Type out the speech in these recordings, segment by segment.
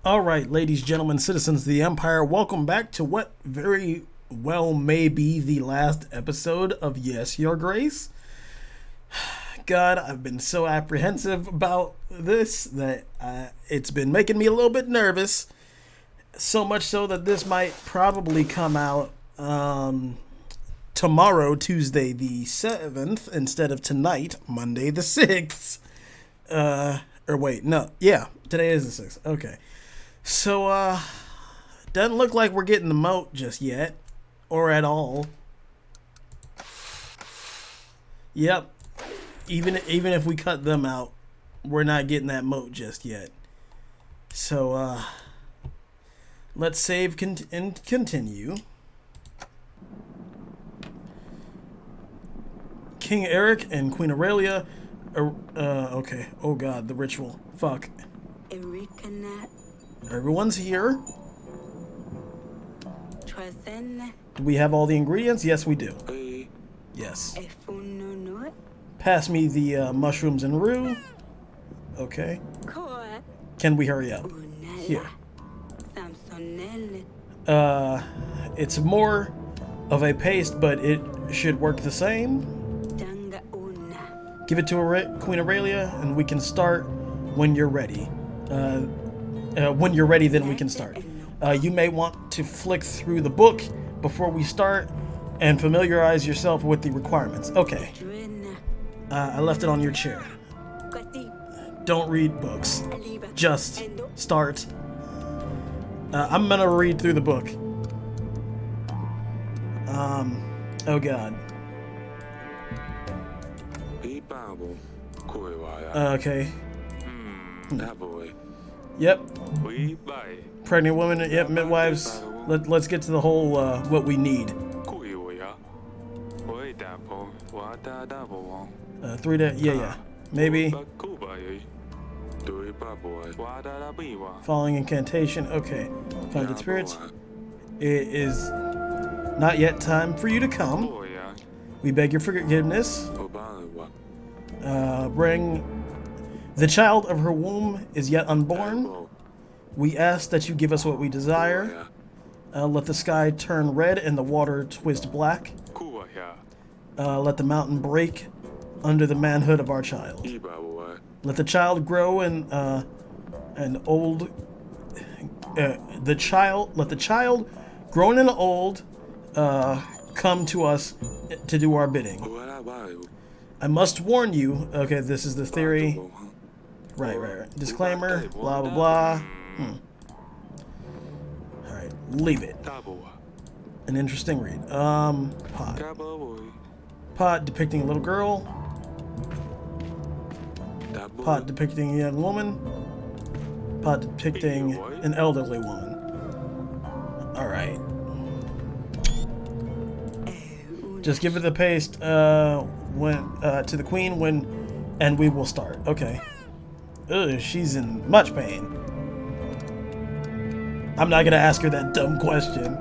Alright, ladies, gentlemen, citizens of the Empire, welcome back to what very well may be the last episode of Yes, Your Grace. God, I've been so apprehensive about this that it's been making me a little bit nervous. So much so that this might probably come out tomorrow, Tuesday the 7th, instead of tonight, Monday the 6th. Today is the 6th. Okay. So, doesn't look like we're getting the moat just yet. Or at all. Yep. Even if we cut them out, we're not getting that moat just yet. So, let's save and continue. King Eryk and Queen Aurelia. Okay. Oh god, the ritual. Fuck. Everyone's here. Do we have all the ingredients? Yes, we do. Yes. Pass me the mushrooms and rue. Okay. Can we hurry up? Here. It's more of a paste, but it should work the same. Give it to Queen Aurelia, and we can start when you're ready. When you're ready, then we can start. You may want to flick through the book before we start and familiarize yourself with the requirements. Okay. I left it on your chair. Don't read books. Just start. I'm gonna read through the book. Oh god. Okay. Yep. Pregnant women, yep, midwives. Let's get to the whole, what we need. 3 days, yeah. Maybe. Following incantation, okay. Founded spirits. It is not yet time for you to come. We beg your forgiveness. Bring the child of her womb is yet unborn. We ask that you give us what we desire. Let the sky turn red and the water twist black. Let the mountain break under the manhood of our child. Let the child grow and old. Let the child, grown and old, come to us to do our bidding. I must warn you. Okay, this is the theory. Right. Disclaimer. Blah blah blah. Alright, leave it. An interesting read. Pot depicting a little girl. Pot depicting a young woman. Pot depicting an elderly woman. Alright. Just give it the paste to the queen and we will start. Okay. Ugh, she's in much pain. I'm not gonna ask her that dumb question.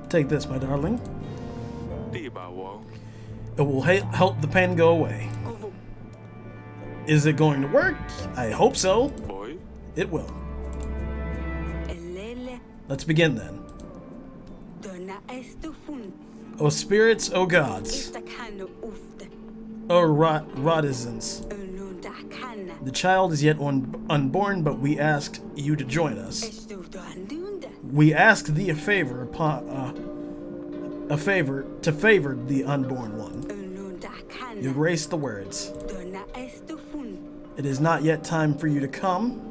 Take this, my darling. It will help the pain go away. Is it going to work? I hope so. It will. Let's begin then. O spirits, O gods. O Rodizens. The child is yet unborn, but we ask you to join us. We ask thee a favor to favor the unborn one. Erase the words. It is not yet time for you to come.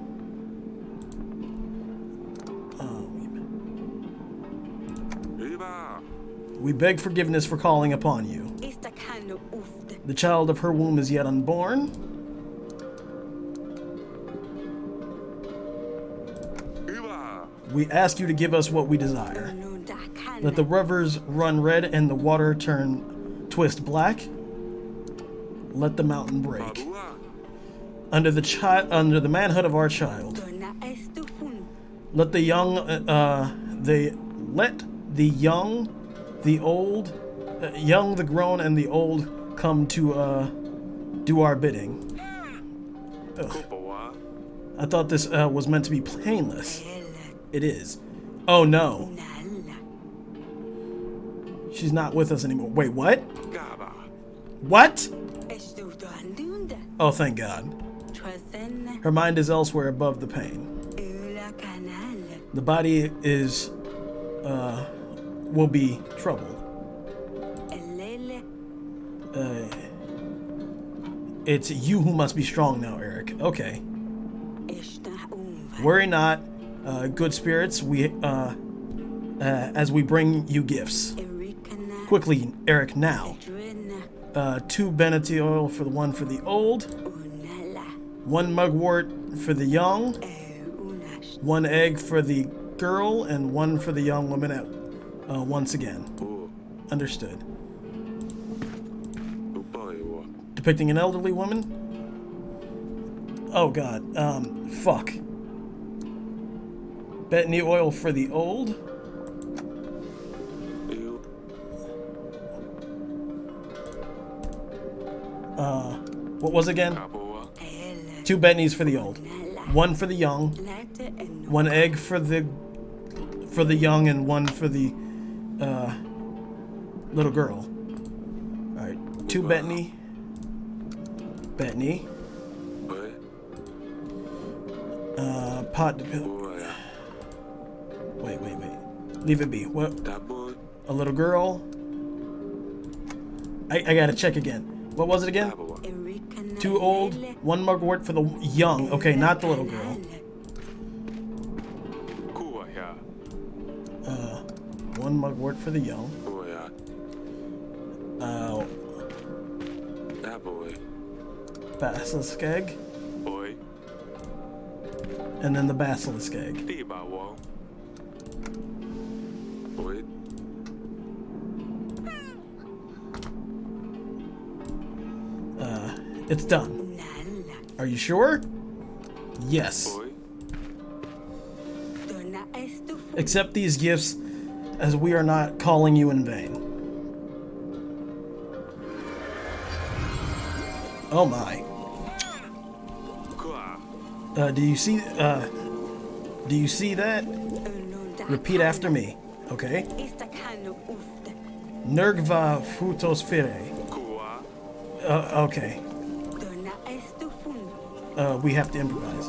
We beg forgiveness for calling upon you. The child of her womb is yet unborn. We ask you to give us what we desire. Let the rivers run red and the water twist black. Let the mountain break. Under the manhood of our child. Let the young, the old, the grown, and the old come to do our bidding. Ugh. I thought this was meant to be painless. It is. Oh no. She's not with us anymore. Wait, what? What? Oh, thank God. Her mind is elsewhere above the pain. The body is, will be troubled. It's you who must be strong now, Eryk. Okay. Worry not, good spirits, we, as we bring you gifts. Quickly, Eryk, now. 2 Beneti oil for the one for the old. 1 mugwort for the young. 1 egg for the girl, and 1 for the young woman at once again. Understood. Depicting an elderly woman? Oh god, fuck. Betony oil for the old. What was it again? 2 Betonies for the old. 1 for the young. 1 egg for the young, and 1 for the little girl. Alright, 2 Betony. Betony. Pot to pill. Wait. Leave it be. What? A little girl. I gotta check again. What was it again? 2 old, 1 mugwort for the young. Okay, not the little girl. 1 mugwort for the young. Basilisk egg. And then the basilisk egg. It's done. Are you sure? Yes. Accept these gifts, as we are not calling you in vain. Oh my. Do you see that? Repeat after me, okay? Nergva frutos fere. Okay. We have to improvise.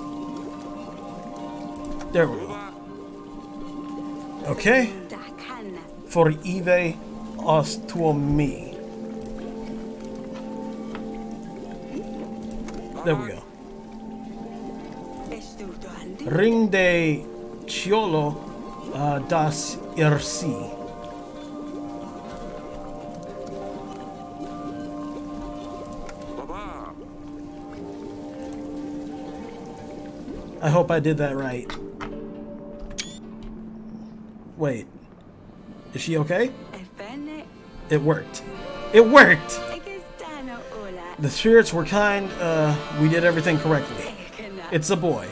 There we go. Okay. For Eve os tuo me. There we go. Ring de Ciolo das Irsi. I hope I did that right. Wait. Is she okay? It worked. It worked! The spirits were kind. We did everything correctly. It's a boy.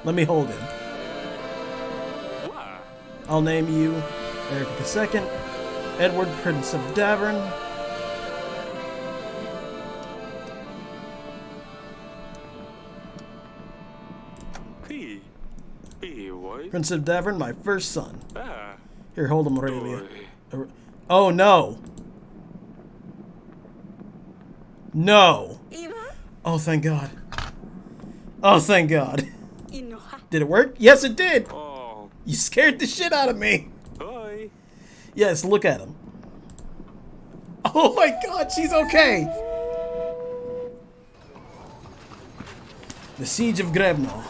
Let me hold him. I'll name you Eryk II, Edward, Prince of Davern. Prince of Davern, my first son. Here, hold him, Aurelia. Oh, no. No. Oh, thank God. Oh, thank God. Did it work? Yes, it did. You scared the shit out of me. Yes, look at him. Oh, my God, she's okay. The Siege of Grebno.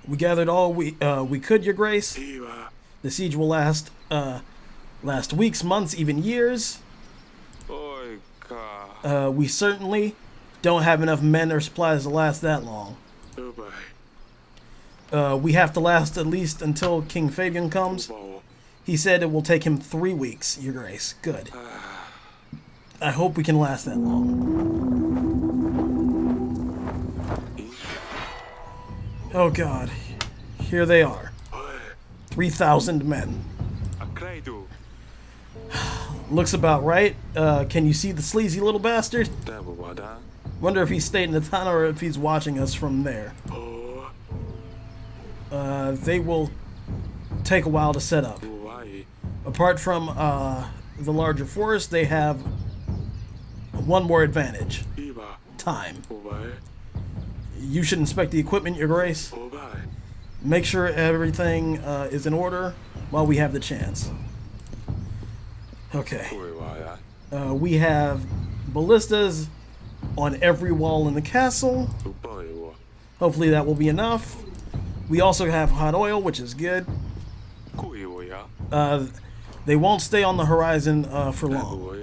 We gathered all we could, Your Grace. The siege will last weeks, months, even years. We certainly don't have enough men or supplies to last that long. We have to last at least until King Fabian comes. He said it will take him 3 weeks, Your Grace. Good. I hope we can last that long. Oh God, here they are. 3,000 men. Looks about right. Can you see the sleazy little bastard? Wonder if he stayed in the town or if he's watching us from there. They will take a while to set up. Apart from the larger forest, they have one more advantage. Time. You should inspect the equipment, Your Grace. Make sure everything is in order while we have the chance. Okay. We have ballistas on every wall in the castle. Hopefully that will be enough. We also have hot oil, which is good. They won't stay on the horizon for long.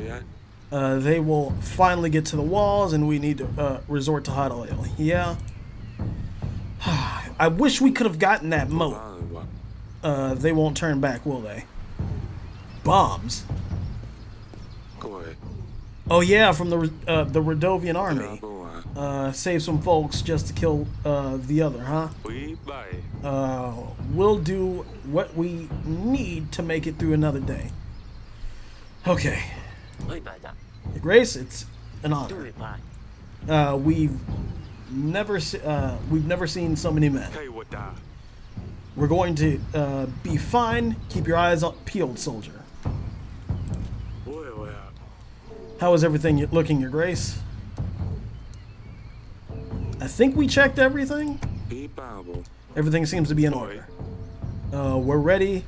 They will finally get to the walls, and we need to resort to hot oil. Yeah. I wish we could have gotten that moat. They won't turn back, will they? Bombs. Oh yeah, from the Radovian army. Save some folks just to kill the other, huh? We'll do what we need to make it through another day. Okay. Your Grace, it's an honor. We've never seen so many men. We're going to be fine. Keep your eyes peeled, soldier. How is everything looking, Your Grace? I think we checked everything. Everything seems to be in order. We're ready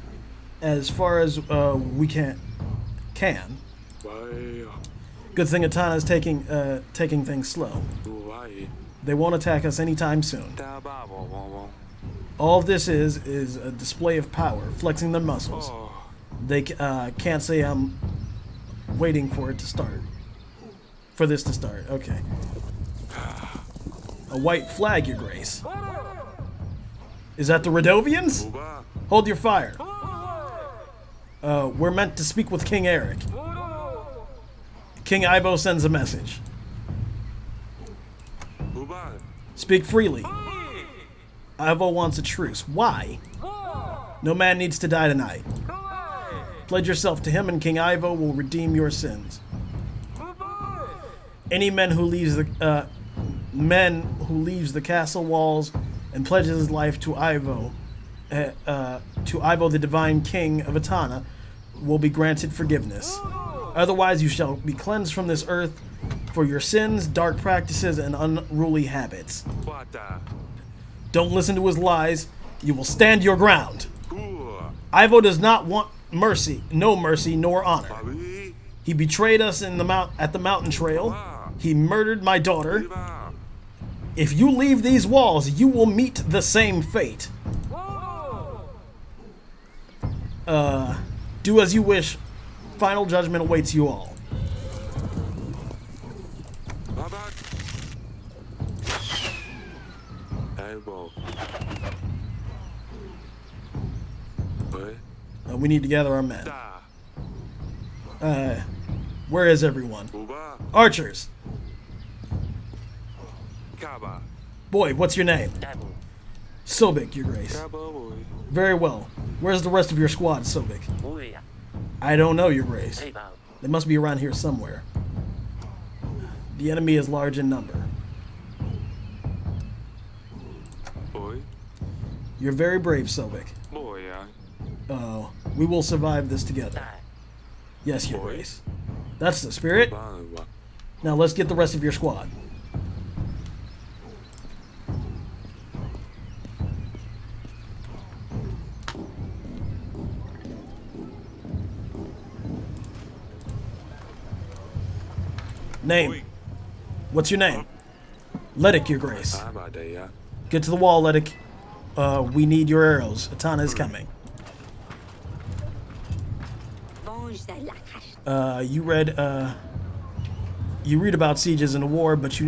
as far as we can. Good thing Atana is taking things slow. They won't attack us anytime soon. All this is a display of power, flexing their muscles. They can't say I'm waiting for it to start. For this to start. Okay. A white flag, Your Grace. Is that the Radovians? Hold your fire. We're meant to speak with King Eryk. King Ivo sends a message. Speak freely. Ivo wants a truce. Why? No man needs to die tonight. Pledge yourself to him and King Ivo will redeem your sins. Any man who leaves the castle walls and pledges his life to Ivo the divine king of Atana, will be granted forgiveness. Otherwise, you shall be cleansed from this earth for your sins, dark practices, and unruly habits. Don't listen to his lies. You will stand your ground. Ivo does not want mercy, no mercy, nor honor. He betrayed us at the mountain trail. He murdered my daughter. If you leave these walls, you will meet the same fate. Do as you wish. Final judgment awaits you all. We need to gather our men. Where is everyone? Archers! Boy, what's your name? Sobek, Your Grace. Very well. Where's the rest of your squad, Sobek? I don't know, Your Grace. They must be around here somewhere. The enemy is large in number. You're very brave, Sobek. We will survive this together. Yes, Your Grace. That's the spirit. Now let's get the rest of your squad. Name. What's your name? Ledik, Your Grace. Get to the wall, Ledik. We need your arrows. Atana is coming. You read about sieges in the war, but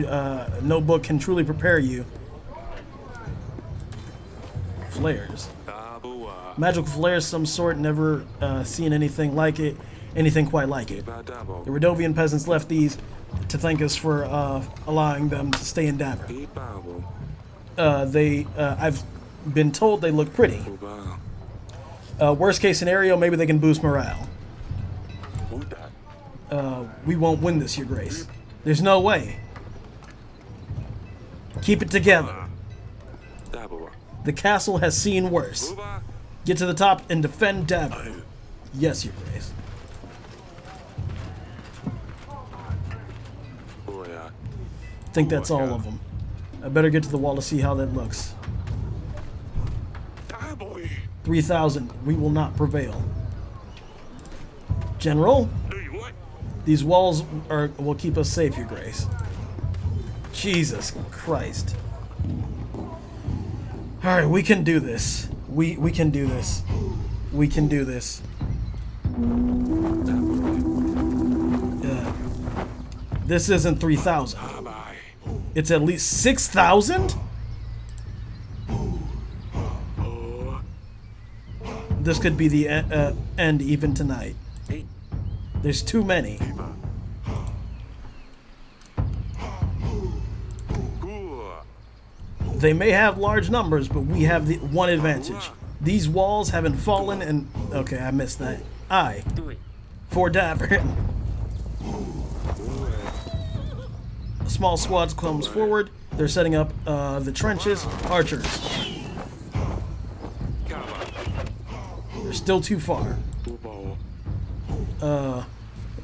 no book can truly prepare you. Flares. Magical flares, some sort. Never seen anything like it. Anything quite like it. The Radovian peasants left these to thank us for allowing them to stay in Davern. I've been told they look pretty. Worst case scenario, maybe they can boost morale. We won't win this, Your Grace. There's no way. Keep it together. The castle has seen worse. Get to the top and defend Davern. Yes, Your Grace. I think that's all of them. I better get to the wall to see how that looks. 3,000. We will not prevail. General? These walls will keep us safe, Your Grace. Jesus Christ. Alright, we can do this. We can do this. We can do this. This isn't 3,000. It's at least 6,000? This could be the end even tonight. There's too many. They may have large numbers, but we have the one advantage. These walls haven't fallen and... Okay, I missed that. For Davern. A small squad comes forward. They're setting up the trenches. Archers. They're still too far.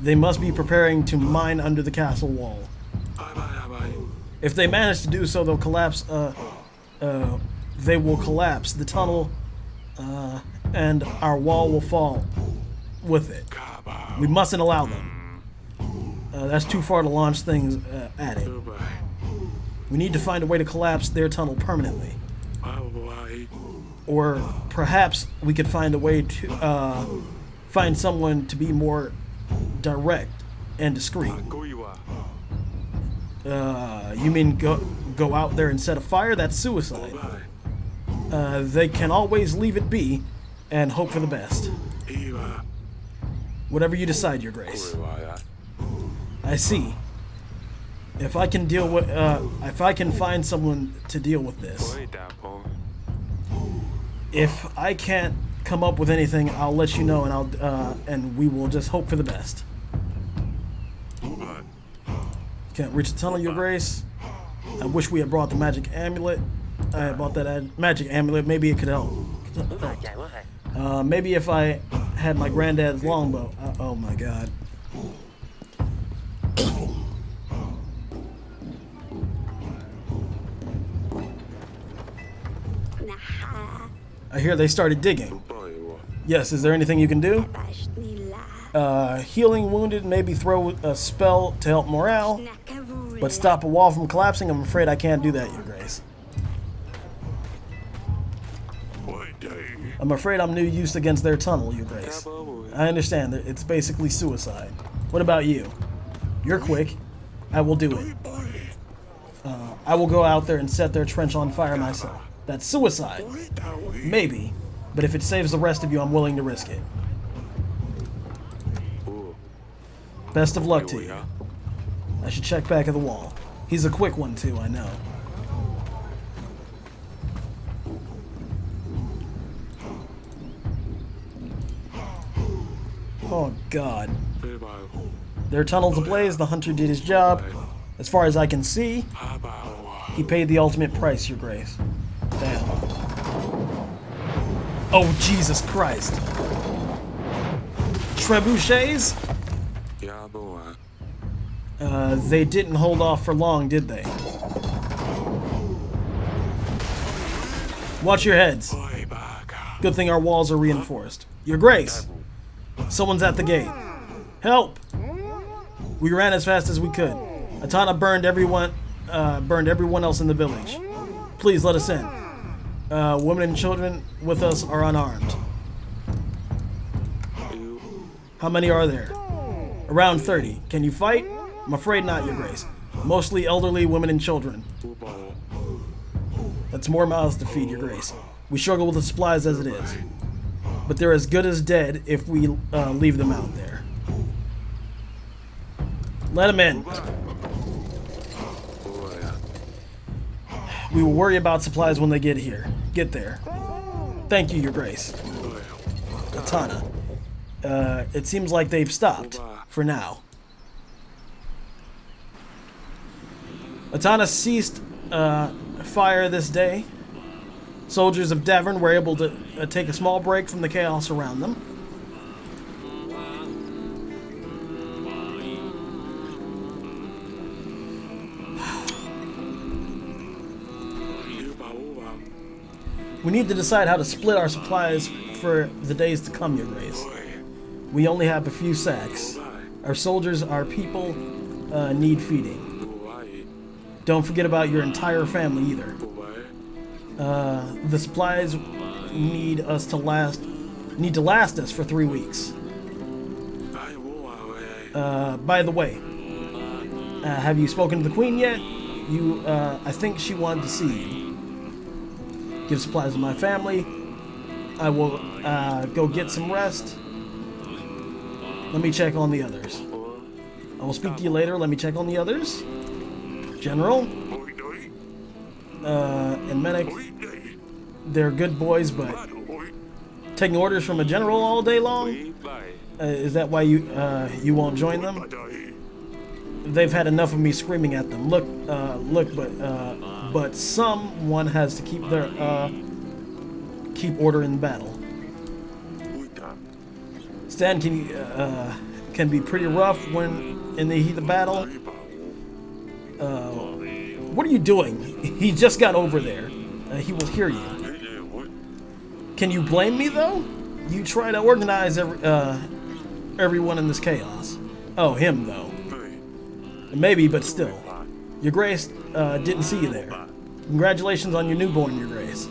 They must be preparing to mine under the castle wall. If they manage to do so, they'll collapse. They will collapse the tunnel, and our wall will fall with it. We mustn't allow them. That's too far to launch things at it. We need to find a way to collapse their tunnel permanently. Or perhaps we could find a way to find someone to be more direct and discreet. You mean go out there and set a fire? That's suicide. They can always leave it be and hope for the best. Whatever you decide, Your Grace. I see. If I can deal with, if I can find someone to deal with this. If I can't come up with anything, I'll let you know, and and we will just hope for the best. Can't reach the tunnel, Your Grace. I wish we had brought the magic amulet. I bought that magic amulet. Maybe it could help. Maybe if I had my granddad's longbow. Oh my God. I hear they started digging. Yes, is there anything you can do? Healing wounded, maybe throw a spell to help morale. But stop a wall from collapsing, I'm afraid I can't do that, Your Grace. I'm afraid I'm new use against their tunnel, Your Grace. I understand that it's basically suicide. What about you? You're quick. I will do it. I will go out there and set their trench on fire myself. That's suicide. Maybe. But if it saves the rest of you, I'm willing to risk it. Best of luck to you. I should check back at the wall. He's a quick one too, I know. Oh God. Their tunnel's ablaze, the hunter did his job. As far as I can see, he paid the ultimate price, Your Grace. Damn. Oh, Jesus Christ. Trebuchets? They didn't hold off for long, did they? Watch your heads. Good thing our walls are reinforced. Your Grace! Someone's at the gate. Help! We ran as fast as we could. Atana burned everyone else in the village. Please let us in. Women and children with us are unarmed. How many are there? Around 30. Can you fight? I'm afraid not, Your Grace. Mostly elderly women and children. That's more mouths to feed, Your Grace. We struggle with the supplies as it is. But they're as good as dead if we leave them out there. Let them in. We will worry about supplies when they get here. Get there. Thank you, Your Grace. Katana. It seems like they've stopped for now. Atana ceased fire this day. Soldiers of Davern were able to take a small break from the chaos around them. We need to decide how to split our supplies for the days to come, Your Grace. We only have a few sacks. Our soldiers, our people, need feeding. Don't forget about your entire family either. The supplies need to last us for 3 weeks. By the way, have you spoken to the Queen yet? I think she wanted to see you. Give supplies to my family. I will go get some rest. Let me check on the others. I will speak to you later. Let me check on the others. General and Medic. They're good boys, but taking orders from a general all day long? Is that why you won't join them? They've had enough of me screaming at them. Look, but someone has to keep order in battle. Stan can be pretty rough when in the heat of battle. What are you doing? He just got over there. He will hear you. Can you blame me though? You try to organize everyone in this chaos. Oh, him though. Maybe, but still. Your Grace didn't see you there. Congratulations on your newborn, Your Grace.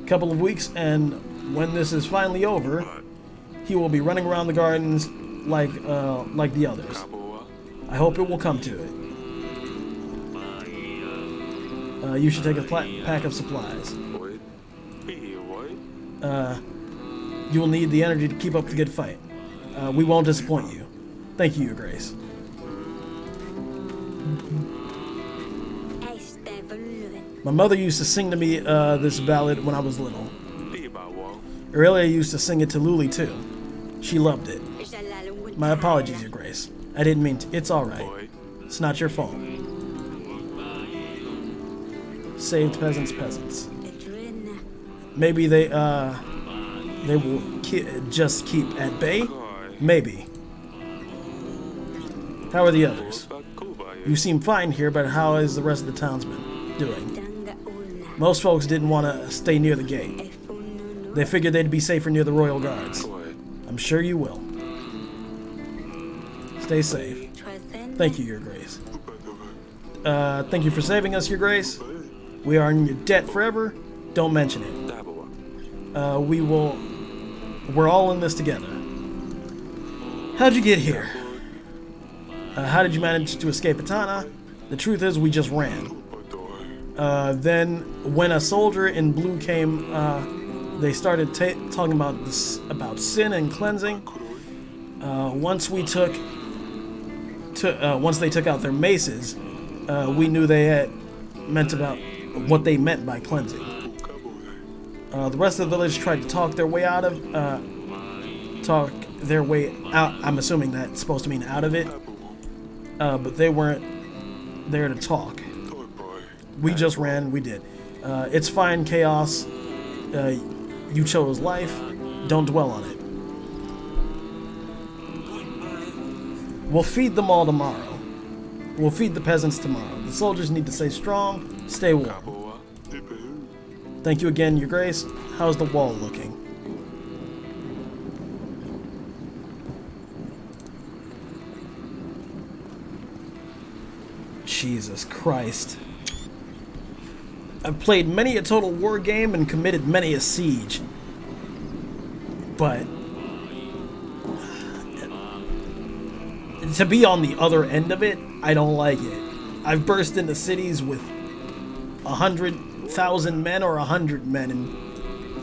Couple of weeks, and when this is finally over, he will be running around the gardens like the others. I hope it will come to it. You should take a pack of supplies. You will need the energy to keep up the good fight. We won't disappoint you. Thank you, Your Grace. My mother used to sing to me this ballad when I was little. Aurelia used to sing it to Luli too. She loved it. My apologies, Your Grace. I didn't mean to. It's alright. It's not your fault. Saved peasants. Maybe they will just keep at bay? Maybe. How are the others? You seem fine here, but how is the rest of the townsmen doing? Most folks didn't want to stay near the gate. They figured they'd be safer near the royal guards. I'm sure you will. Stay safe. Thank you, Your Grace. Thank you for saving us, Your Grace. We are in your debt forever. Don't mention it. We're all in this together. How'd you get here? How did you manage to escape Atana? The truth is, we just ran. Then, when a soldier in blue came, they started talking about sin and cleansing. Once they took out their maces, we knew what they meant by cleansing. The rest of the village tried to talk their way out. I'm assuming that's supposed to mean out of it. But they weren't there to talk. We just ran. We did. It's fine, chaos. You chose life. Don't dwell on it. We'll feed them all tomorrow. We'll feed the peasants tomorrow. The soldiers need to stay strong, stay warm. Thank you again, Your Grace. How's the wall looking? Jesus Christ. I've played many a Total War game and committed many a siege. But to be on the other end of it, I don't like it. I've burst into cities with 100,000 men or 100 men and...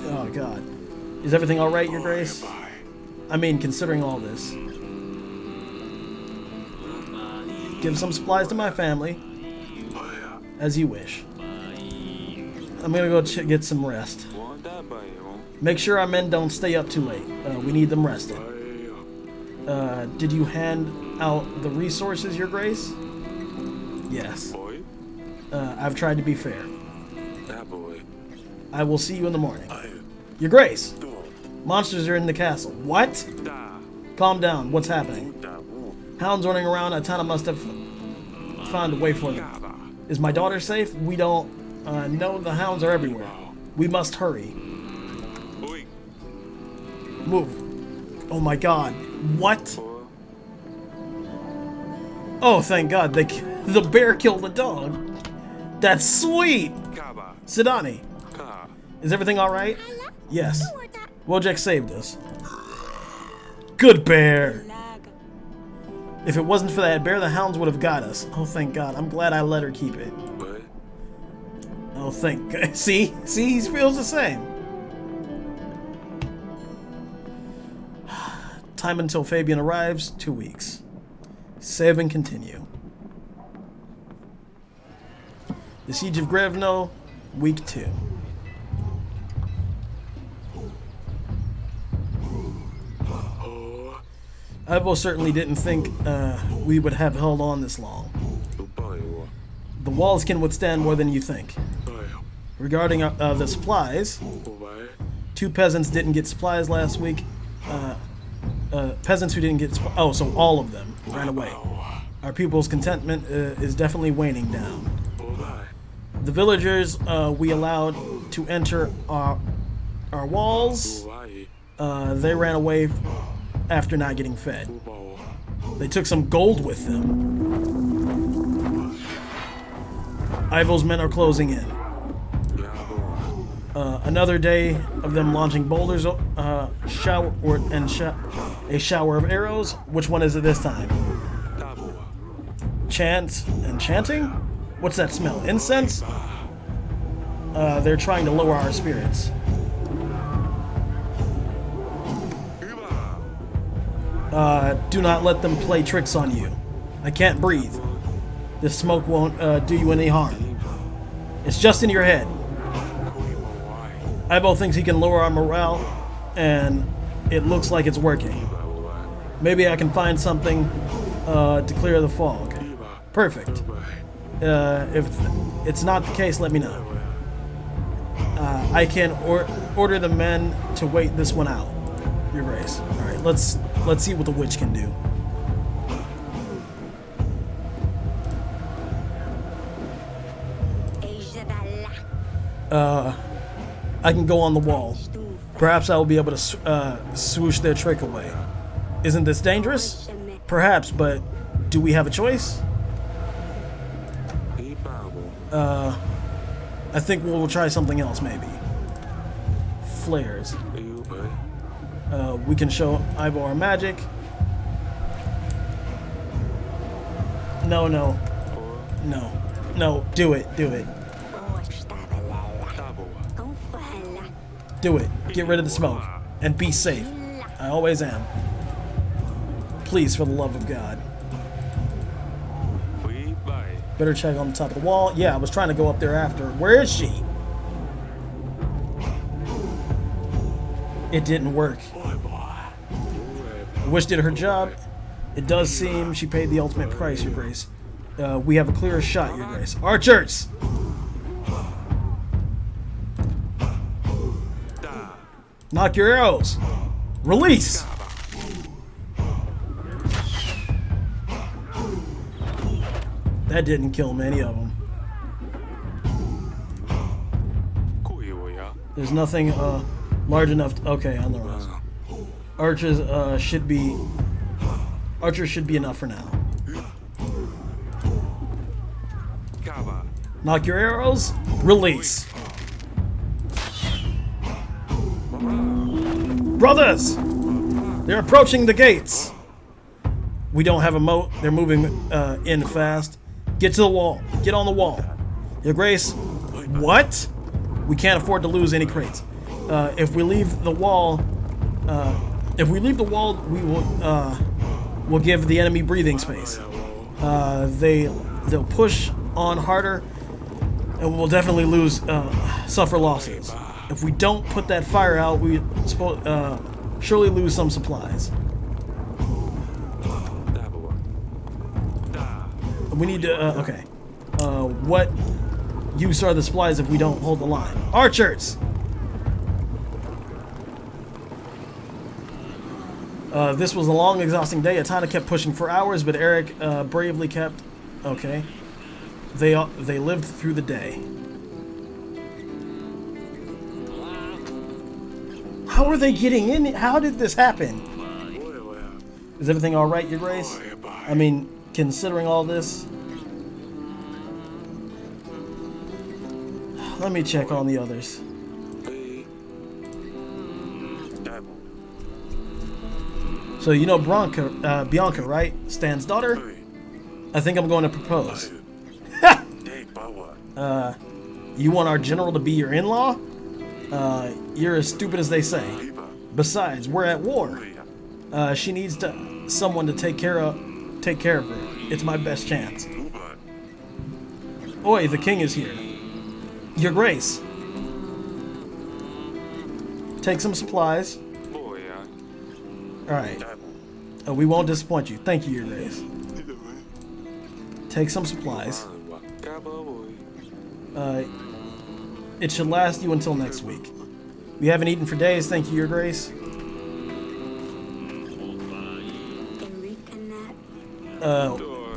Oh, God. Is everything alright, Your Grace? I mean, considering all this. Give some supplies to my family. As you wish. I'm gonna go get some rest. Make sure our men don't stay up too late. We need them rested. Did you hand out the resources, Your Grace? Yes. I've tried to be fair. I will see you in the morning. Your Grace! Monsters are in the castle. What? Calm down. What's happening? Hounds running around. Atana must have found a way for them. Is my daughter safe? We don't know. The hounds are everywhere. We must hurry. Move. Oh my god. What? Oh, thank god. The bear killed the dog. That's sweet! Sidani, is everything alright? Yes. Wojek saved us. Good bear! If it wasn't for that bear, the hounds would have got us. Oh, thank god. I'm glad I let her keep it. Oh, thank god. See? See? He feels the same. Time until Fabian arrives, 2 weeks. Save and continue. The Siege of Grevno, week 2. I most certainly didn't think we would have held on this long. The walls can withstand more than you think. Regarding the supplies, 2 peasants didn't get supplies last week. Peasants who didn't get supplies. Oh, so all of them ran away. Our people's contentment is definitely waning down. The villagers we allowed to enter our walls, they ran away after not getting fed. They took some gold with them. Ivo's men are closing in. Another day of them launching boulders, a shower of arrows. Which one is it this time? Chant and chanting? What's that smell? Incense? They're trying to lower our spirits. Do not let them play tricks on you. I can't breathe. This smoke won't do you any harm. It's just in your head. Ivo thinks he can lower our morale, and it looks like it's working. Maybe I can find something to clear the fog. Perfect. If it's not the case, let me know. I can order the men to wait this one out, Your Grace. All right, let's see what the witch can do. I can go on the wall. Perhaps I will be able to swoosh their trick away. Isn't this dangerous? Perhaps, but do we have a choice? I think we'll try something else, maybe. Flares. We can show Ivo our magic. No. Do it. Do it. Get rid of the smoke. And be safe. I always am. Please, for the love of God. Better check on the top of the wall. Yeah, I was trying to go up there after. Where is she? It didn't work. The witch did her job. It does seem she paid the ultimate price, Your Grace. We have a clearer shot, Your Grace. Archers! Knock your arrows! Release! That didn't kill many of them. There's nothing large enough to, okay, on the rest. Archers should be enough for now. Knock your arrows. Release. Brothers! They're approaching the gates. We don't have a moat. They're moving in fast. Get to the wall. Get on the wall. Your Grace. What? We can't afford to lose any crates. If we leave the wall, we will we'll give the enemy breathing space. They'll push on harder, and we'll definitely suffer losses. If we don't put that fire out, we surely lose some supplies. We need to, okay. What use are the supplies if we don't hold the line? Archers! This was a long, exhausting day. Atana kept pushing for hours, but Eryk bravely kept... Okay. They lived through the day. How are they getting in? How did this happen? Is everything alright, Your Grace? I mean, considering all this... Let me check on the others. So you know Bianca, right? Stan's daughter? I think I'm going to propose. You want our general to be your in-law? You're as stupid as they say. Besides, we're at war. She needs someone to take care of her. It's my best chance. Oi, the king is here. Your Grace. Take some supplies. Alright. We won't disappoint you. Thank you, Your Grace. Take some supplies. It should last you until next week. We haven't eaten for days, thank you, Your Grace.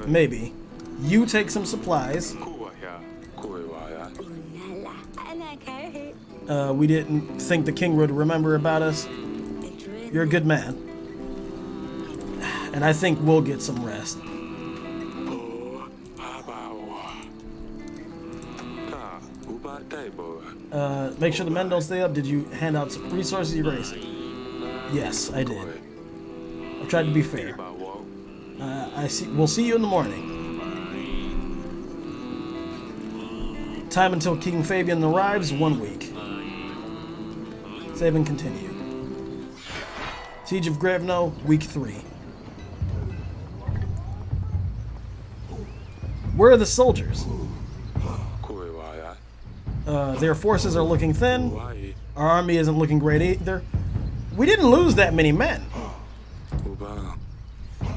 Maybe. You take some supplies. We didn't think the king would remember about us. You're a good man. And I think we'll get some rest. Make sure the men don't stay up. Did you hand out some resources, Your Grace? Yes, I did. I tried to be fair. We'll see you in the morning. Time until King Fabian arrives, 1 week. Save and continue. Siege of Grevno, week 3. Where are the soldiers? Their forces are looking thin. Our army isn't looking great either. We didn't lose that many men.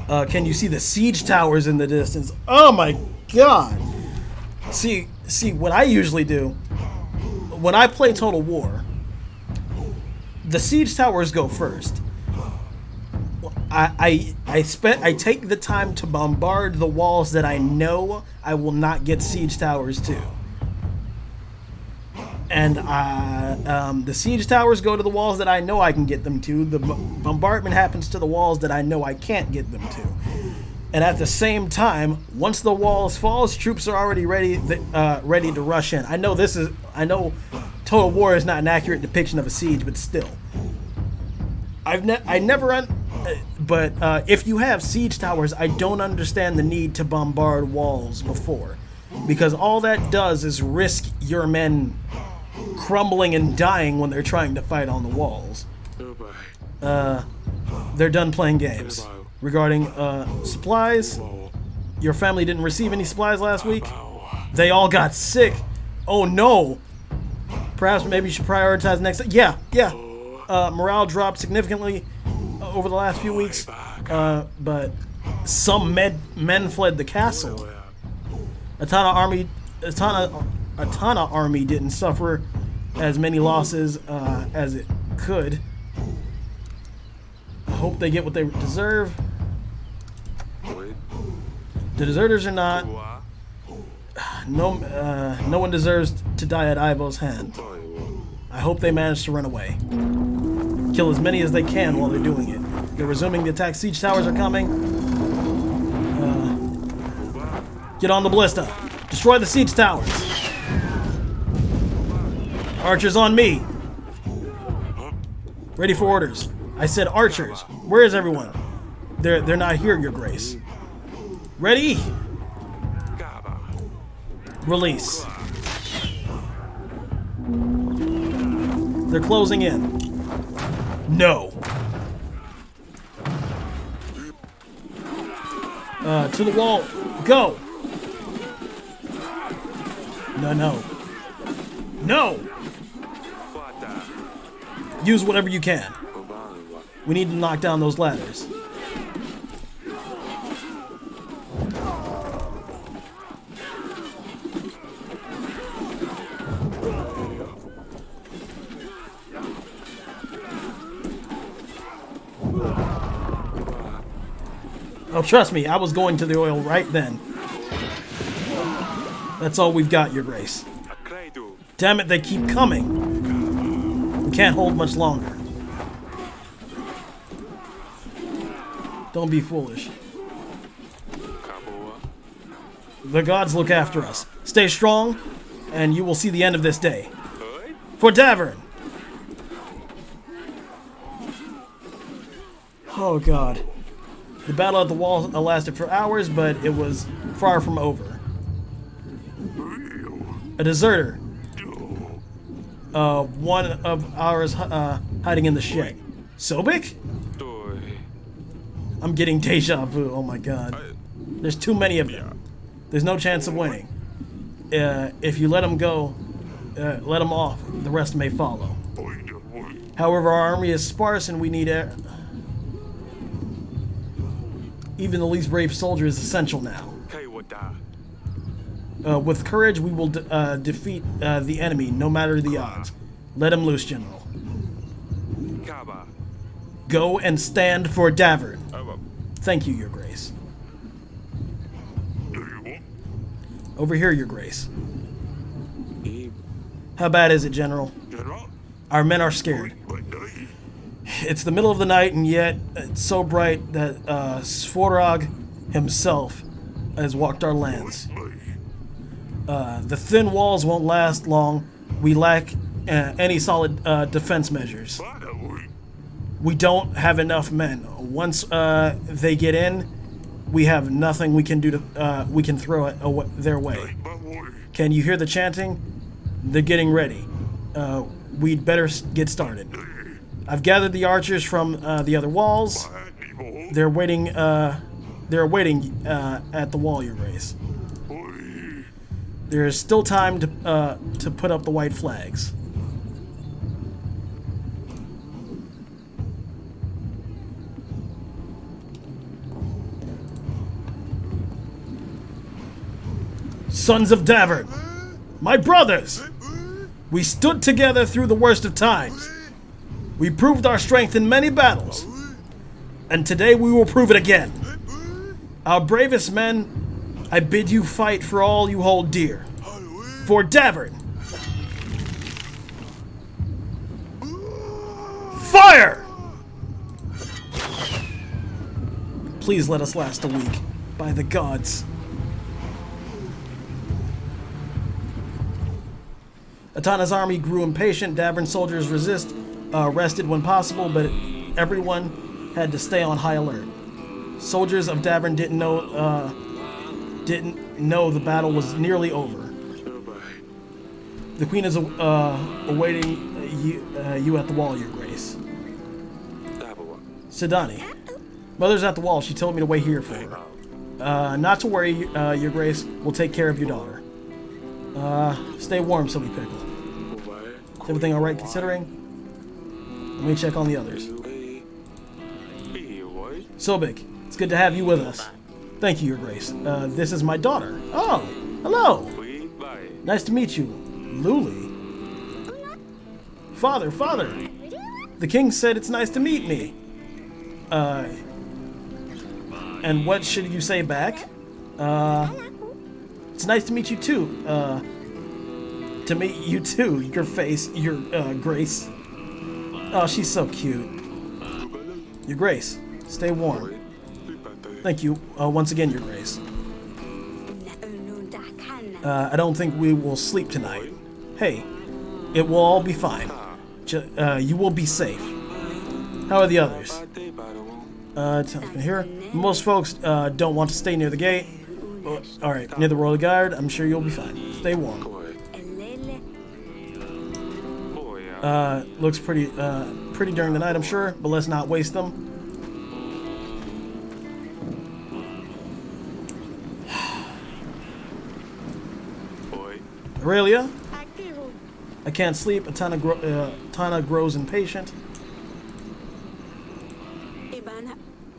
Can you see the siege towers in the distance? Oh my god! See, what I usually do when I play Total War, the siege towers go first. I take the time to bombard the walls that I know I will not get siege towers to. And the siege towers go to the walls that I know I can get them to. The bombardment happens to the walls that I know I can't get them to. And at the same time, once the walls falls, troops are already ready to rush in. I know Total War is not an accurate depiction of a siege, but still, but if you have siege towers, I don't understand the need to bombard walls before, because all that does is risk your men crumbling and dying when they're trying to fight on the walls. They're done playing games. Regarding supplies, your family didn't receive any supplies last week. They all got sick. Oh no. Perhaps maybe you should prioritize next. Yeah. Morale dropped significantly over the last few weeks, but some men fled the castle. Atana army didn't suffer as many losses as it could. I hope they get what they deserve. The deserters are not. No one deserves to die at Ivo's hand. I hope they manage to run away. Kill as many as they can while they're doing it. They're resuming the attack. Siege towers are coming. Get on the ballista. Destroy the siege towers. Archers on me. Ready for orders. I said archers. Where is everyone? They're not here, Your Grace. Ready? Release. They're closing in. No. To the wall. Go. No. Use whatever you can. We need to knock down those ladders. Oh, trust me, I was going to the oil right then. That's all we've got, Your Grace. Damn it, they keep coming. We can't hold much longer. Don't be foolish. The gods look after us. Stay strong, and you will see the end of this day. For Davern! Oh, God. The battle at the wall lasted for hours, but it was far from over. A deserter. One of ours hiding in the shed. Sobek? I'm getting deja vu, oh my god. There's too many of them. There's no chance of winning. If you let them go, let them off, the rest may follow. However, our army is sparse and we need even the least brave soldier is essential now. With courage, we will defeat the enemy, no matter the odds. Let him loose, General. Go and stand for Davern. Thank you, Your Grace. Over here, Your Grace. How bad is it, General? Our men are scared. It's the middle of the night, and yet it's so bright that Svorog himself has walked our lands. The thin walls won't last long. We lack any solid defense measures. We don't have enough men. Once they get in, we have nothing we can do to we can throw it their way. Can you hear the chanting? They're getting ready. We'd better get started. I've gathered the archers from the other walls. They're waiting. They're waiting at the wall, Your Grace. There is still time to put up the white flags. Sons of Davern, my brothers! We stood together through the worst of times. We proved our strength in many battles. And today we will prove it again. Our bravest men, I bid you fight for all you hold dear. For Davern! Fire! Please let us last a week, by the gods. Atana's army grew impatient. Davern soldiers rested when possible, but everyone had to stay on high alert. Soldiers of Davern didn't know the battle was nearly over. The queen is awaiting you at the wall, Your Grace. Sidani. Mother's at the wall. She told me to wait here for her. Not to worry, Your Grace. We'll take care of your daughter. Stay warm, Silly Pickle. Is everything alright considering? Let me check on the others. Sobek, it's good to have you with us. Thank you, Your Grace. This is my daughter. Oh, hello. Nice to meet you, Luli. Father, father. The king said it's nice to meet me. And what should you say back? It's nice to meet you too. To meet you too, your face, your Grace. Oh, she's so cute. Your Grace, stay warm. Thank you once again, Your Grace. I don't think we will sleep tonight. Hey, it will all be fine. You will be safe. How are the others? Here, most folks don't want to stay near the gate. Alright, near the royal guard. I'm sure you'll be fine. Stay warm. Looks pretty during the night, I'm sure, but let's not waste them. Aurelia? I can't sleep. Atana Tana grows impatient.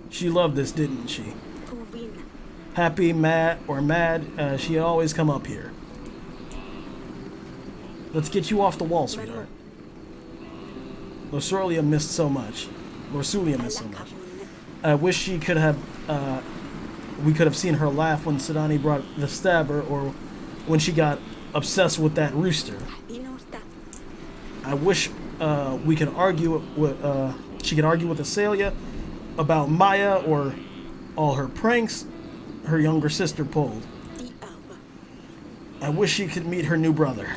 She loved this, didn't she? Happy, mad, or mad, she'd always come up here. Let's get you off the wall, sweetheart. Lorsulia missed so much. I wish she could have, we could have seen her laugh when Sidani brought the stabber, or when she got obsessed with that rooster. I wish we could argue with, she could argue with Asalia about Maya or all her pranks her younger sister pulled. I wish she could meet her new brother.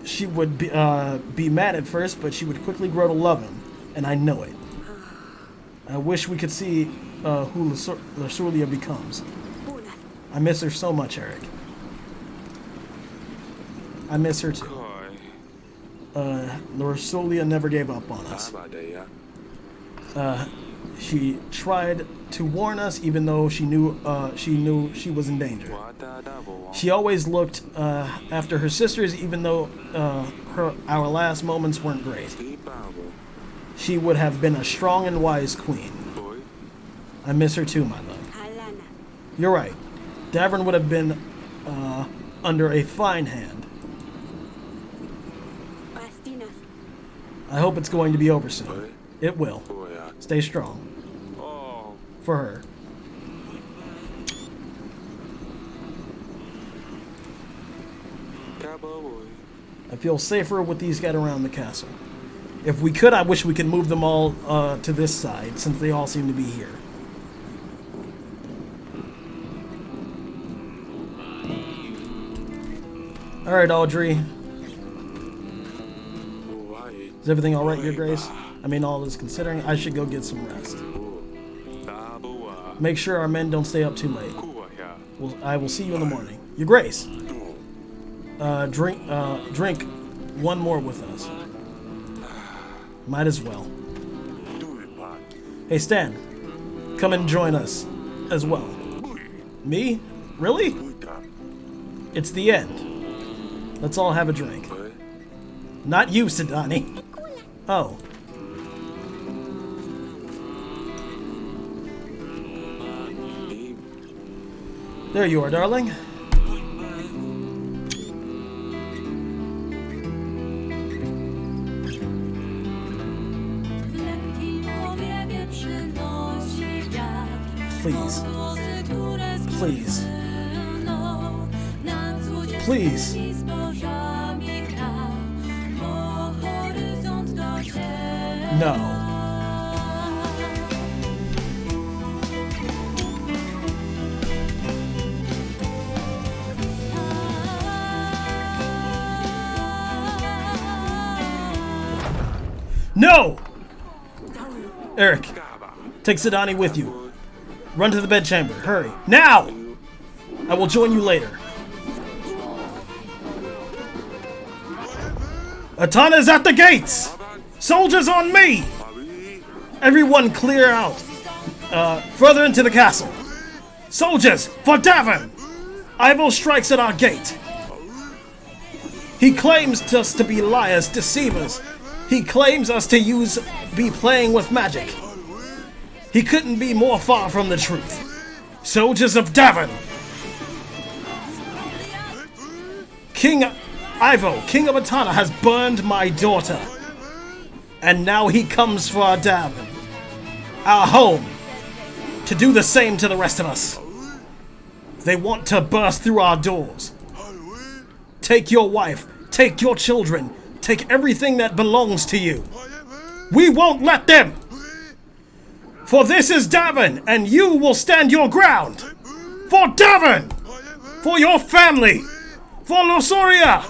She would be mad at first, but she would quickly grow to love him, and I know it. I wish we could see who Lorsulia becomes. I miss her so much, Eryk. I miss her too. Lorsulia never gave up on us. She tried to warn us, even though she knew she was in danger. She always looked after her sisters, even though our last moments weren't great. She would have been a strong and wise queen. I miss her too, my love. You're right. Davern would have been under a fine hand. I hope it's going to be over soon. It will. Stay strong. For her. I feel safer with these guys around the castle. If we could, I wish we could move them all to this side, since they all seem to be here. Alright, Audrey. Is everything alright, Your Grace? I mean, all this considering, I should go get some rest. Make sure our men don't stay up too late. I will see you in the morning. Your Grace! Drink one more with us. Might as well. Hey, Stan. Come and join us as well. Me? Really? It's the end. Let's all have a drink. Not you, Sidani. Oh. There you are, darling. Please. Please. Please. No. No! Eryk, take Sidani with you. Run to the bedchamber. Hurry. Now! I will join you later. Atana is at the gates! Soldiers on me! Everyone clear out. Further into the castle. Soldiers, for Davern! Ivo strikes at our gate. He claims us to be liars, deceivers. He claims us to be playing with magic. He couldn't be more far from the truth. Soldiers of Davern! King Ivo, King of Atana, has burned my daughter. And now he comes for our Davern, our home, to do the same to the rest of us. They want to burst through our doors. Take your wife, take your children, take everything that belongs to you. We won't let them! For this is Davern, and you will stand your ground! For Davern! For your family! For Lorsulia!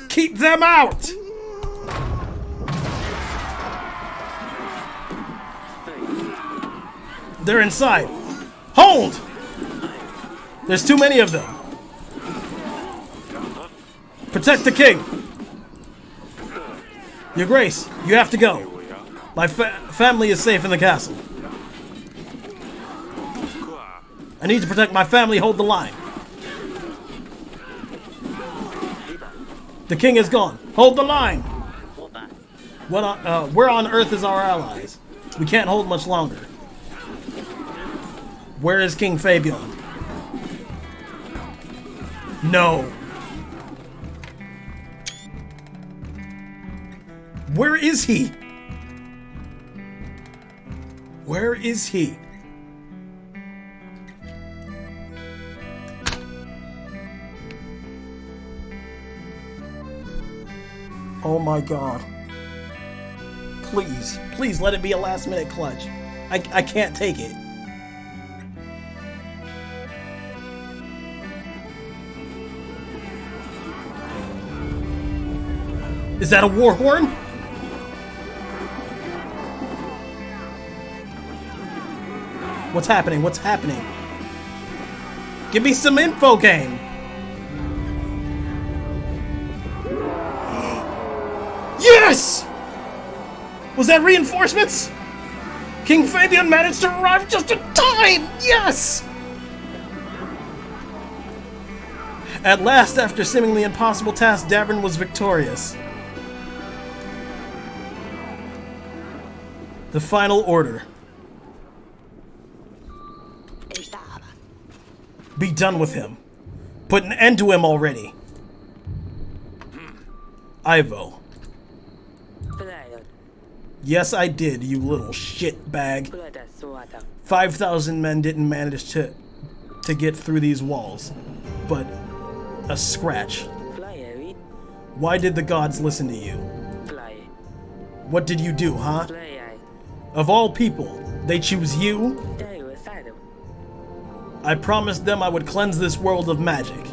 Keep them out! They're inside. Hold! There's too many of them. Protect the king. Your Grace, you have to go. My family is safe in the castle. I need to protect my family. Hold the line. The king is gone. Hold the line. Where on earth is our allies? We can't hold much longer. Where is King Fabian? No. Where is he? Where is he? Oh my god. Please, please let it be a last minute clutch. I can't take it. Is that a war horn? What's happening? What's happening? Give me some info, game. Yes! Was that reinforcements? King Fabian managed to arrive just in time! Yes! At last, after seemingly impossible task, Davern was victorious. The final order. Be done with him. Put an end to him already. Ivo. Yes, I did, you little shit bag. 5,000 men didn't manage to get through these walls, but a scratch. Why did the gods listen to you? What did you do, huh? Of all people, they choose you? I promised them I would cleanse this world of magic.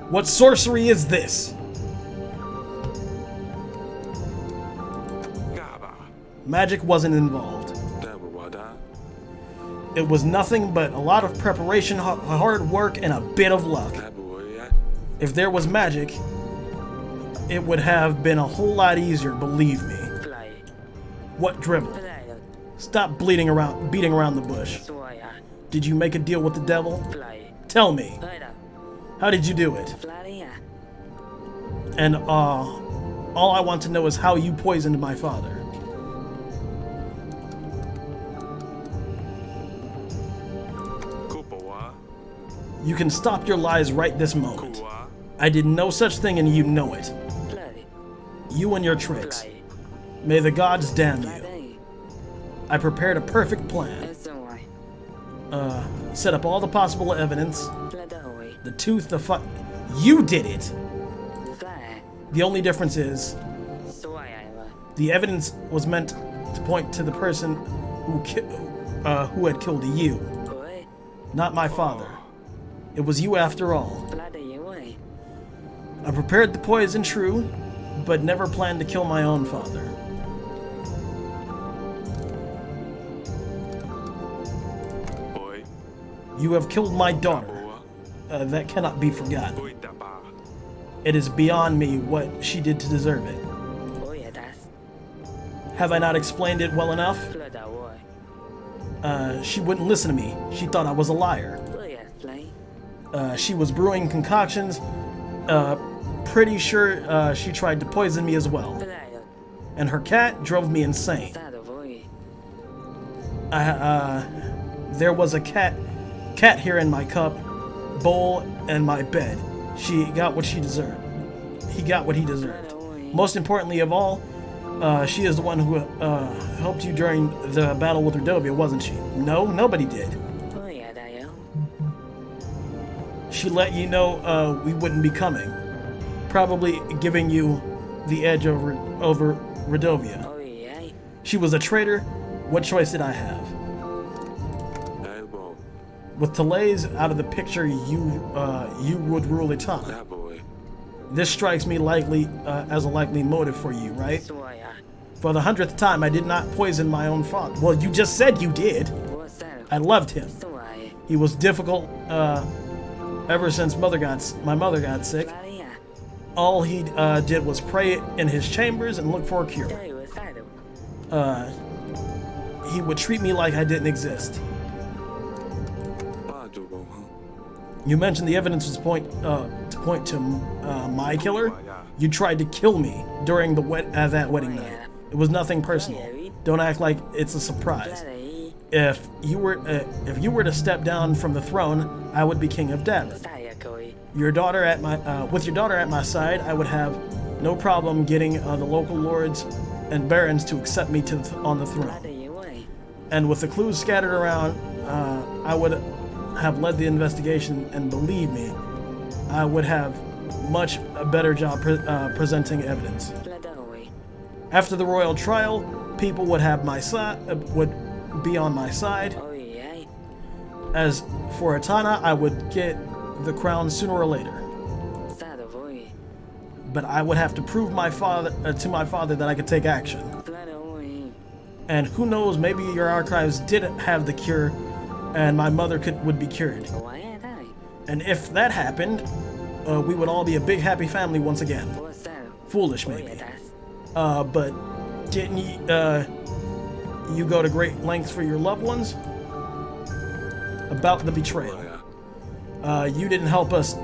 What sorcery is this? Magic wasn't involved. It was nothing but a lot of preparation, hard work, and a bit of luck. If there was magic, it would have been a whole lot easier, believe me. What dribble? Stop beating around the bush. Did you make a deal with the devil? Tell me. How did you do it? And all I want to know is how you poisoned my father. You can stop your lies right this moment. I did no such thing and you know it. You and your tricks. May the gods damn you. I prepared a perfect plan. Set up all the possible evidence. The tooth, You did it! The only difference is, the evidence was meant to point to the person who had killed you. Not my father. It was you after all. I prepared the poison, true, but never planned to kill my own father. You have killed my daughter. That cannot be forgotten. It is beyond me what she did to deserve it. Have I not explained it well enough? She wouldn't listen to me. She thought I was a liar. She was brewing concoctions. Pretty sure she tried to poison me as well. And her cat drove me insane. There was a cat here in my cup, bowl, and my bed. She got what she deserved. He got what he deserved. Most importantly of all, she is the one who helped you during the battle with Redovia, wasn't she? No, nobody did. She let you know we wouldn't be coming, probably giving you the edge over Redovia. She was a traitor. What choice did I have? With Telays out of the picture, you would rule Eton. This strikes me as a likely motive for you, right? For the 100th time, I did not poison my own father. Well, you just said you did. I loved him. He was difficult ever since my mother got sick. All he did was pray in his chambers and look for a cure. He would treat me like I didn't exist. You mentioned the evidence was to point to my killer. You tried to kill me during the that wedding night. It was nothing personal. Don't act like it's a surprise. If you were to step down from the throne, I would be king of Davern. Your daughter at my with your daughter at my side, I would have no problem getting the local lords and barons to accept me on the throne. And with the clues scattered around, I would have led the investigation, and believe me, I would have much a better job presenting evidence. After the royal trial, people would have my would be on my side. As for Etana, I would get the crown sooner or later. But I would have to prove to my father that I could take action. And who knows, maybe your archives did have the cure, and my mother would be cured. And if that happened, we would all be a big happy family once again. Foolish, maybe. But didn't you go to great lengths for your loved ones? About the betrayal. You didn't help us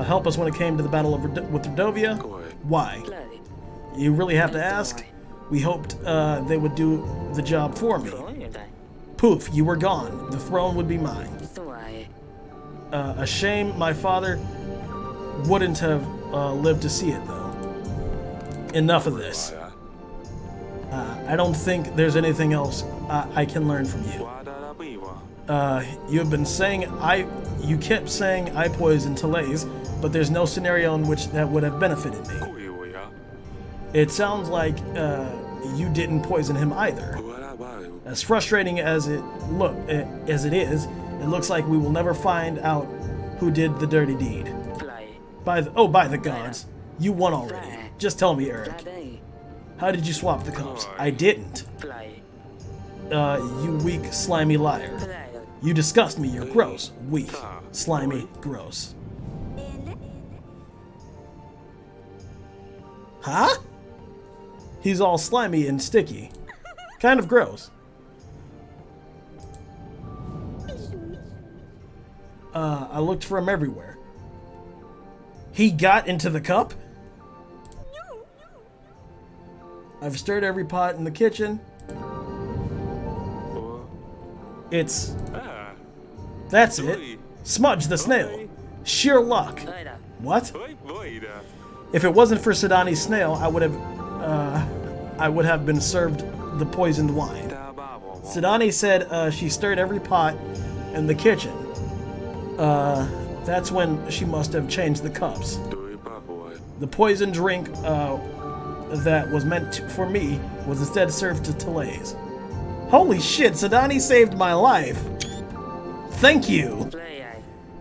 help us when it came to the battle with Rodovia. Why? You really have to ask? We hoped they would do the job for me. Poof, you were gone. The throne would be mine. A shame my father wouldn't have lived to see it, though. Enough of this. I don't think there's anything else I can learn from you. You have been saying you kept saying I poisoned Talays, but there's no scenario in which that would have benefited me. It sounds like you didn't poison him either. As frustrating as it is, it looks like we will never find out who did the dirty deed. By the gods, you won already. Just tell me, Eryk. How did you swap the cups? I didn't. You weak, slimy liar. You disgust me. You're gross, weak, slimy, gross. Huh? He's all slimy and sticky. Kind of gross. I looked for him everywhere. He got into the cup? I've stirred every pot in the kitchen. That's it. Smudge the snail. Sheer luck. What? If it wasn't for Sidani's snail, I would have been served the poisoned wine. Sidani said she stirred every pot in the kitchen. That's when she must have changed the cups. The poisoned drink that was meant for me was instead served to Talays. Holy shit, Sidani saved my life. Thank you.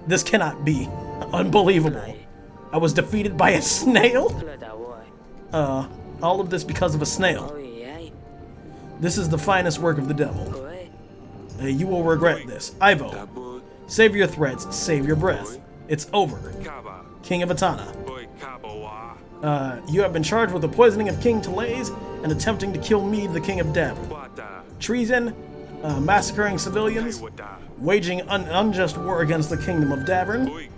This cannot be. Unbelievable. I was defeated by a snail? All of this because of a snail. This is the finest work of the devil. You will regret this. Ivo, save your threats, save your breath. It's over. King of Etana. You have been charged with the poisoning of King Talays and attempting to kill me, the King of Davern. Treason, massacring civilians, waging an unjust war against the Kingdom of Davern,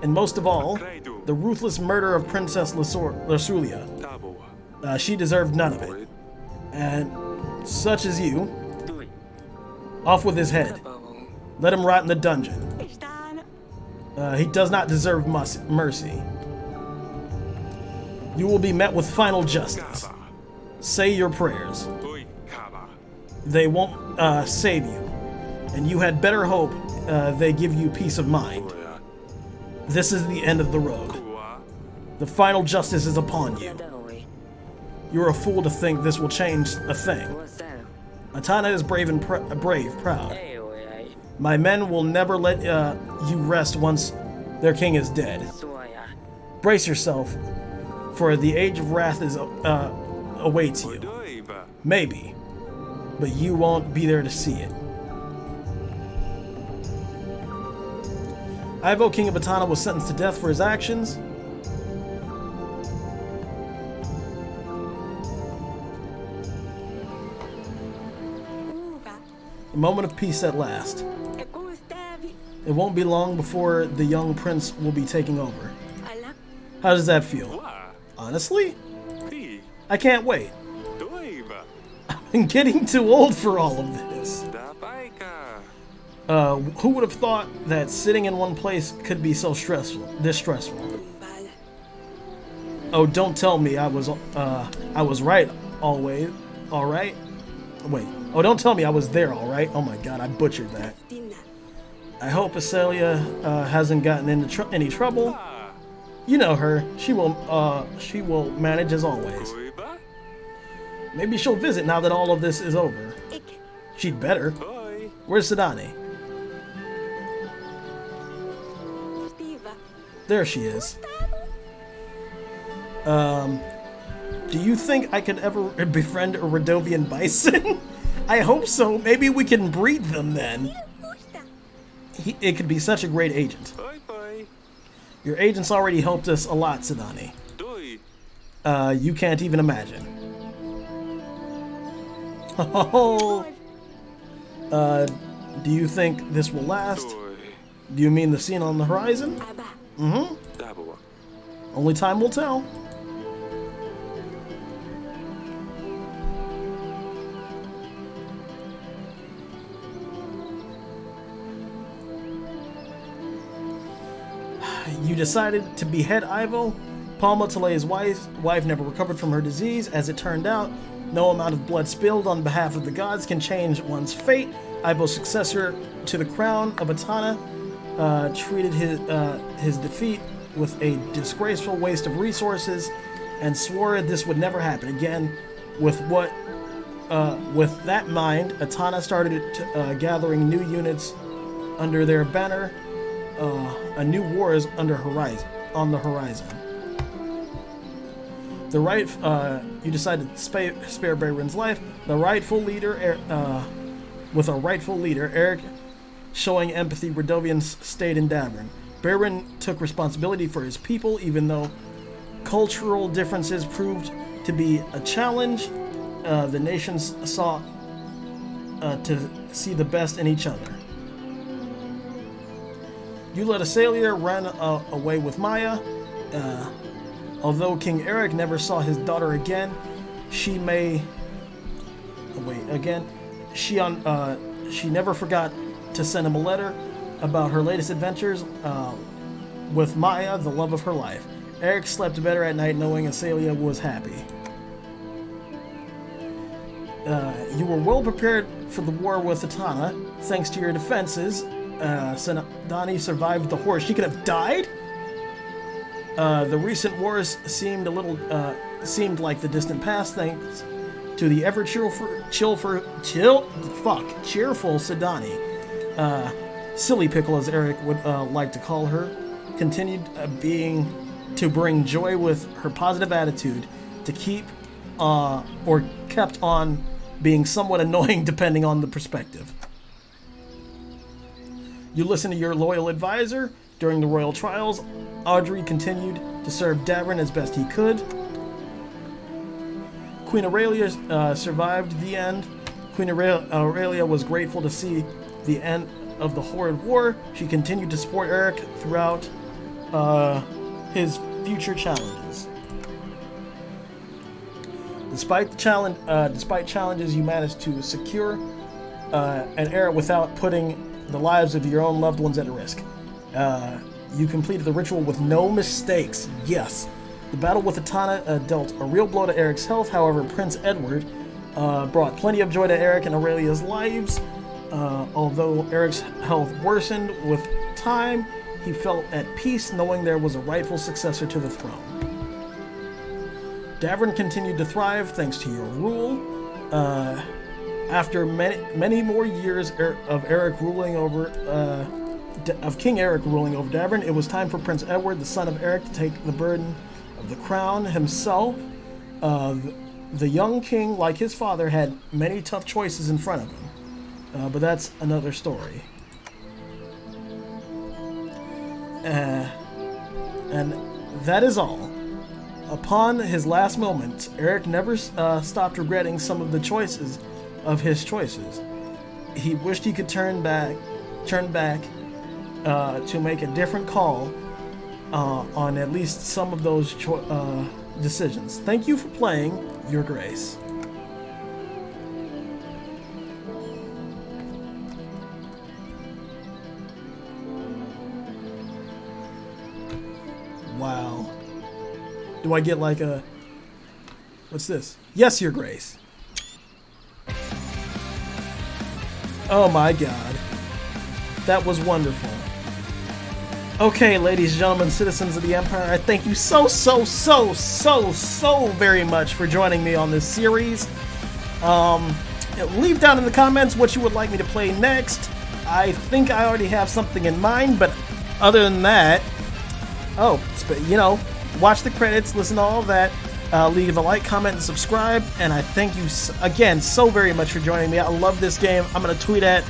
and most of all, the ruthless murder of Princess Lasulia. She deserved none of it. And such as you, off with his head. Let him rot in the dungeon. He does not deserve mercy. You will be met with final justice. Say your prayers. They won't save you, and you had better hope they give you peace of mind. This is the end of the road. The final justice is upon you. You're a fool to think this will change a thing. Etana is brave and proud. My men will never let you rest once their king is dead. Brace yourself, for the age of wrath awaits you. Maybe, but you won't be there to see it. Ivo, King of Etana, was sentenced to death for his actions. A moment of peace at last. It won't be long before the young prince will be taking over. How does that feel? Honestly? I can't wait. I'm getting too old for all of this. Who would have thought that sitting in one place could be so distressful? Oh, don't tell me I was right always. All right. Wait. Oh, don't tell me I was there. All right. Oh my God, I butchered that. I hope Asalia hasn't gotten into any trouble. You know her. She will manage as always. Maybe she'll visit now that all of this is over. She'd better. Where's Sidani? There she is. Do you think I could ever befriend a Radovian bison? I hope so. Maybe we can breed them then. It could be such a great agent. Your agent's already helped us a lot, Sidani. You can't even imagine. Oh. Do you think this will last? Do you mean the scene on the horizon? Mm-hmm. Only time will tell. You decided to behead Ivo? Palma Tale's wife never recovered from her disease. As it turned out, no amount of blood spilled on behalf of the gods can change one's fate. Ivo's successor to the crown of Atana treated his defeat with a disgraceful waste of resources and swore this would never happen again. With that mind, Atana started gathering new units under their banner. A new war is on the horizon. You decided to spare Bayron's life. With a rightful leader, Eryk showing empathy, Radovians stayed in Davern. Bayron took responsibility for his people, even though cultural differences proved to be a challenge. The nations sought to see the best in each other. You let Asalia run away with Maya. Although King Eryk never saw his daughter again, she never forgot to send him a letter about her latest adventures with Maya, the love of her life. Eryk slept better at night knowing Asalia was happy. You were well prepared for the war with Atana, thanks to your defenses. Sidani survived the horse. She could have died? The recent wars seemed like the distant past, thanks to the ever cheerful Sidani. Silly Pickle, as Eryk would like to call her, continued to bring joy with her positive attitude, kept on being somewhat annoying depending on the perspective. You listened to your loyal advisor during the royal trials. Audrey continued to serve Davern as best he could. Queen Aurelia survived the end. Queen Aurelia was grateful to see the end of the horrid war. She continued to support Eryk throughout his future challenges. Despite challenges, you managed to secure an era without putting the lives of your own loved ones at risk. You completed the ritual with no mistakes. Yes. The battle with Atana dealt a real blow to Eryk's health. However, Prince Edward brought plenty of joy to Eryk and Aurelia's lives. Although Eryk's health worsened with time, he felt at peace knowing there was a rightful successor to the throne. Davern continued to thrive thanks to your rule. After many more years of King Eryk ruling over Davern, it was time for Prince Edward, the son of Eryk, to take the burden of the crown himself. The young king, like his father, had many tough choices in front of him, but that's another story. And that is all. Upon his last moments, Eryk never stopped regretting some of the choices of his choices. He wished he could turn back to make a different call on at least some of those decisions. Thank you for playing, Your Grace. Wow. Do I get like a... What's this? Yes, Your Grace. Oh my god. That was wonderful. Okay, ladies and gentlemen, citizens of the Empire, I thank you so very much for joining me on this series. Leave down in the comments what you would like me to play next. I think I already have something in mind, but other than that, you know, watch the credits, listen to all of that, leave a like, comment, and subscribe, and I thank you again so very much for joining me. I love this game. I'm going to tweet at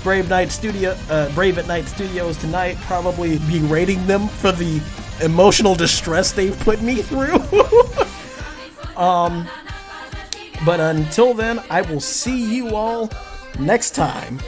Brave at Night Studios tonight, probably berating them for the emotional distress they've put me through. But until then, I will see you all next time.